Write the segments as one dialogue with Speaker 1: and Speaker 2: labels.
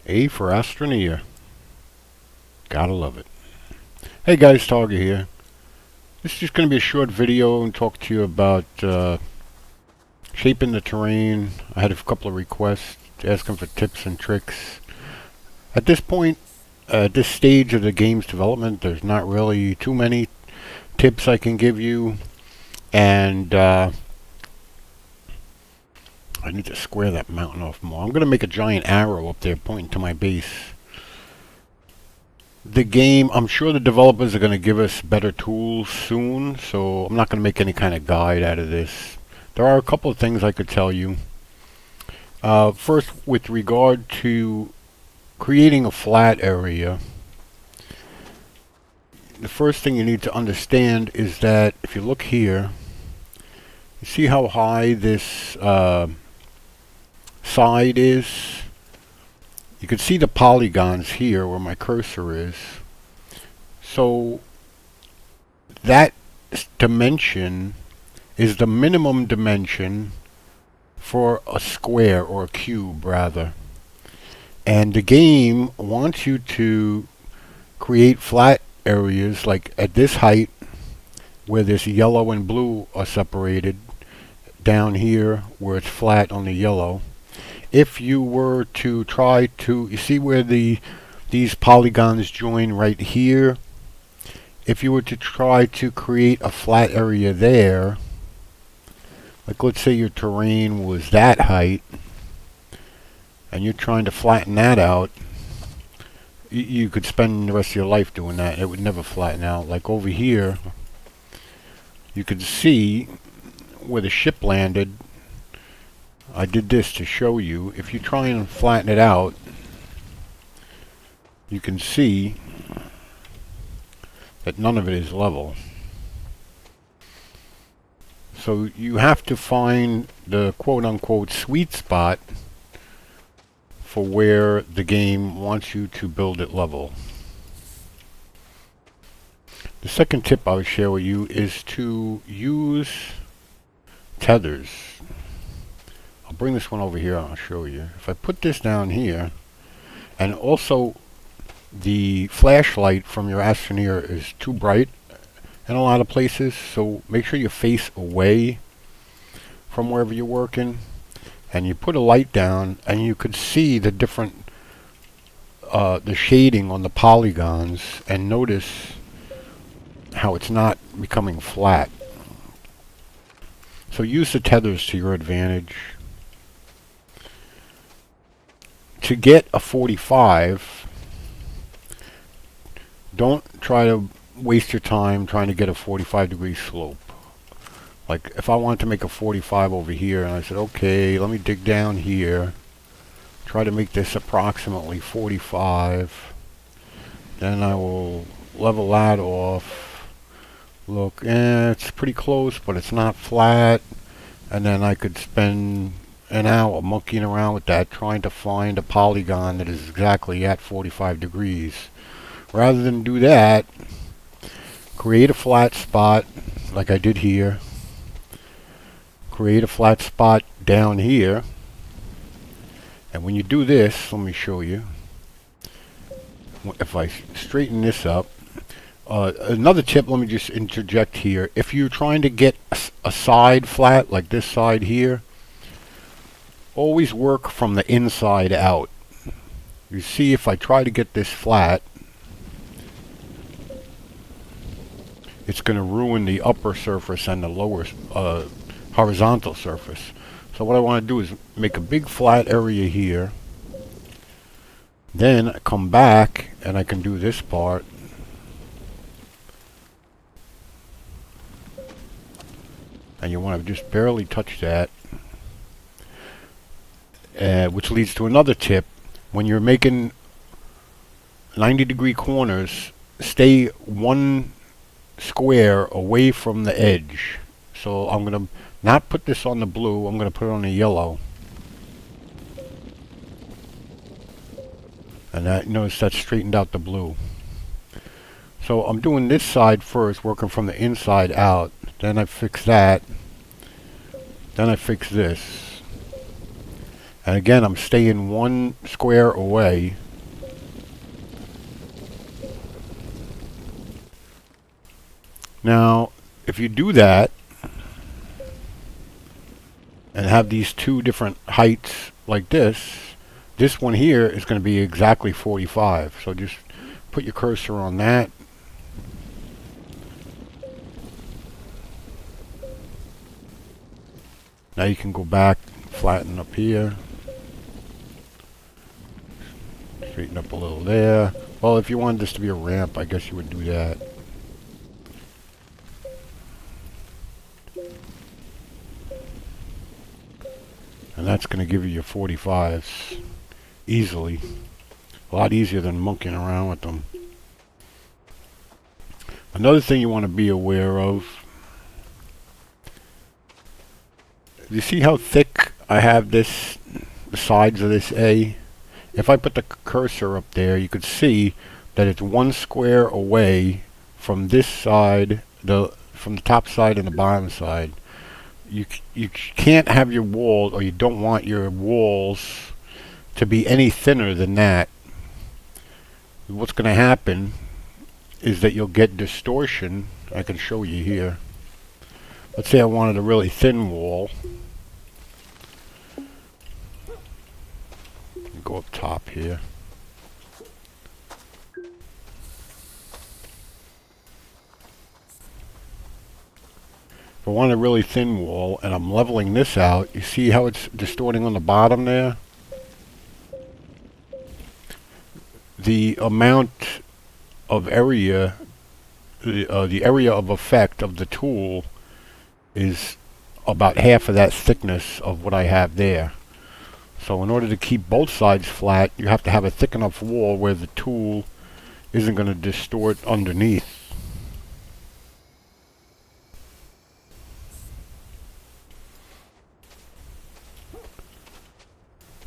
Speaker 1: A for Astroneer. Gotta love it. Hey guys, Targa here. This is just going to be a short video and talk to you about shaping the terrain. I had a couple of requests asking for tips and tricks. At this point, at this stage of the game's development, there's not really too many tips I can give you. And I need to square that mountain off more. I'm going to make a giant arrow up there pointing to my base. The game, I'm sure the developers are going to give us better tools soon, so I'm not going to make any kind of guide out of this. There are a couple of things I could tell you. First, with regard to creating a flat area, the first thing you need to understand is that if you look here, you see how high this side is? You can see the polygons here where my cursor is. So that dimension is the minimum dimension for a square, or a cube rather. And the game wants you to create flat areas like at this height where this yellow and blue are separated, down here where it's flat on the yellow. If you were to try to, you see where these polygons join right here? If you were to try to create a flat area there, like let's say your terrain was that height, and you're trying to flatten that out, you could spend the rest of your life doing that. It would never flatten out. Like over here, you could see where the ship landed. I did this to show you. If you try and flatten it out, you can see that none of it is level. So you have to find the quote-unquote sweet spot for where the game wants you to build it level. The second tip I would share with you is to use tethers. I'll bring this one over here and I'll show you. If I put this down here, and also the flashlight from your Astroneer is too bright in a lot of places, so make sure you face away from wherever you're working, and you put a light down and you could see the different the shading on the polygons, and notice how it's not becoming flat. So use the tethers to your advantage. To get a 45, don't try to waste your time trying to get a 45-degree slope. Like if I wanted to make a 45 over here, and I said, okay, let me dig down here, try to make this approximately 45, then I will level that off. Look, it's pretty close, but it's not flat, and then I could spend an hour monkeying around with that, trying to find a polygon that is exactly at 45 degrees. Rather than do that, create a flat spot like I did here. Create a flat spot down here. And when you do this, let me show you. If I straighten this up, another tip, let me just interject here. If you're trying to get a side flat, like this side here, always work from the inside out. You see, if I try to get this flat, it's going to ruin the upper surface and the lower horizontal surface. So what I want to do is make a big flat area here. Then come back and I can do this part. And you want to just barely touch that. Which leads to another tip. When you're making 90-degree corners, stay one square away from the edge. So I'm going to not put this on the blue, I'm going to put it on the yellow. And that, notice that straightened out the blue. So I'm doing this side first, working from the inside out. Then I fix that. Then I fix this. And again, I'm staying 1 square away. Now, if you do that, and have these 2 different heights like this one here is going to be exactly 45. So just put your cursor on that. Now you can go back, flatten up here. Straighten up a little there. Well, if you wanted this to be a ramp, I guess you would do that. And that's going to give you your 45s easily. A lot easier than monkeying around with them. Another thing you want to be aware of, you see how thick I have this, the sides of this A? If I put the cursor up there, you could see that it's 1 square away from this side, from the top side and the bottom side. You can't have your walls, or you don't want your walls to be any thinner than that. What's going to happen is that you'll get distortion. I can show you here. Let's say I wanted a really thin wall. Go up top here. If I want a really thin wall and I'm leveling this out, you see how it's distorting on the bottom there? The amount of area, the area of effect of the tool is about half of that thickness of what I have there. So in order to keep both sides flat, you have to have a thick enough wall where the tool isn't going to distort underneath.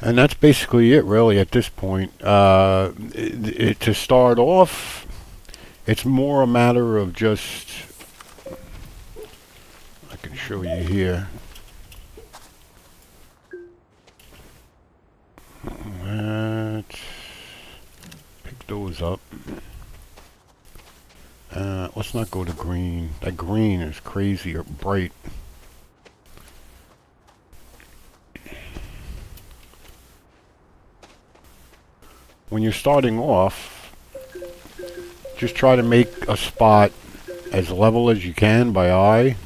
Speaker 1: And that's basically it, really, at this point. To start off, it's more a matter of just... I can show you here. Let's pick those up. Let's not go to green. That green is crazy or bright. When you're starting off, just try to make a spot as level as you can by eye.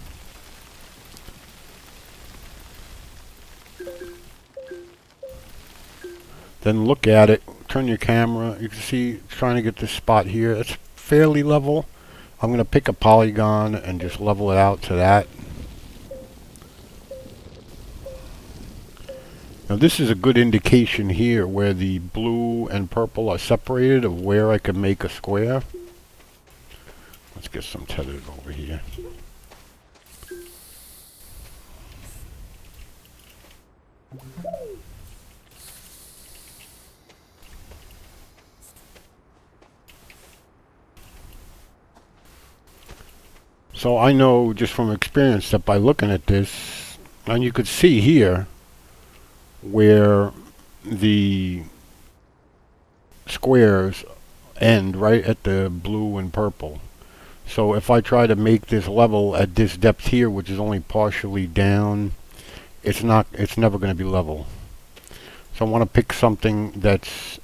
Speaker 1: Then look at it, turn your camera, you can see trying to get this spot here. It's fairly level. I'm going to pick a polygon and just level it out to that. Now this is a good indication here where the blue and purple are separated of where I can make a square. Let's get some tethered over here. So I know just from experience that by looking at this, and you could see here where the squares end right at the blue and purple. So if I try to make this level at this depth here, which is only partially down, it's never going to be level. So I want to pick something that's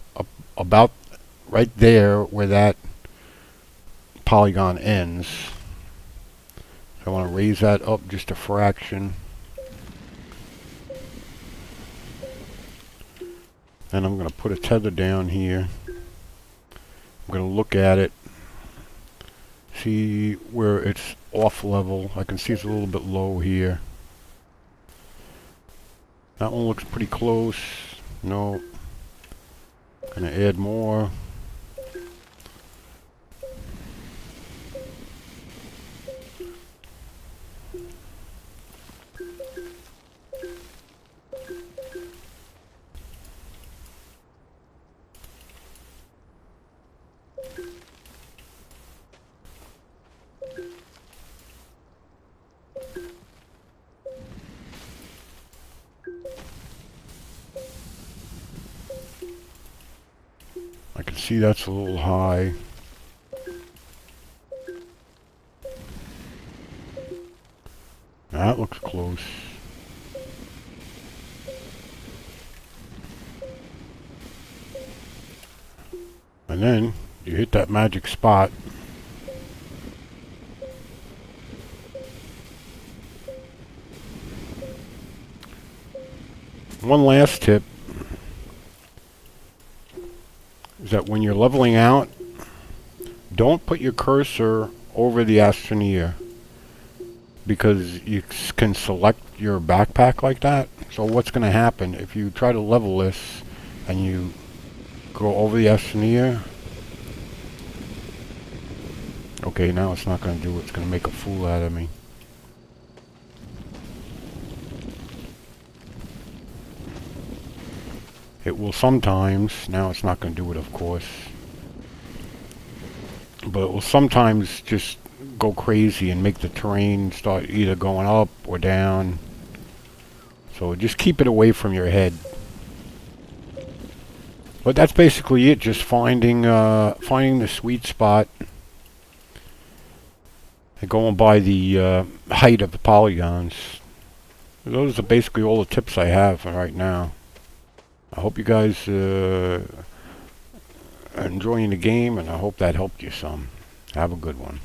Speaker 1: about right there where that polygon ends. So I want to raise that up just a fraction. And I'm going to put a tether down here. I'm going to look at it. See where it's off level. I can see it's a little bit low here. That one looks pretty close. No. Going to add more. I can see that's a little high. That looks close. And then you hit that magic spot. One last tip is that when you're leveling out, don't put your cursor over the Astroneer, because you can select your backpack like that. So what's going to happen if you try to level this and you go over the Astroneer? Okay, now it's not going to do it. It's going to make a fool out of me. It will sometimes. Now it's not going to do it, of course. But it will sometimes just go crazy and make the terrain start either going up or down. So just keep it away from your head. But that's basically it. Just finding the sweet spot and going by the height of the polygons. Those are basically all the tips I have for right now. I hope you guys are enjoying the game, and I hope that helped you some. Have a good one.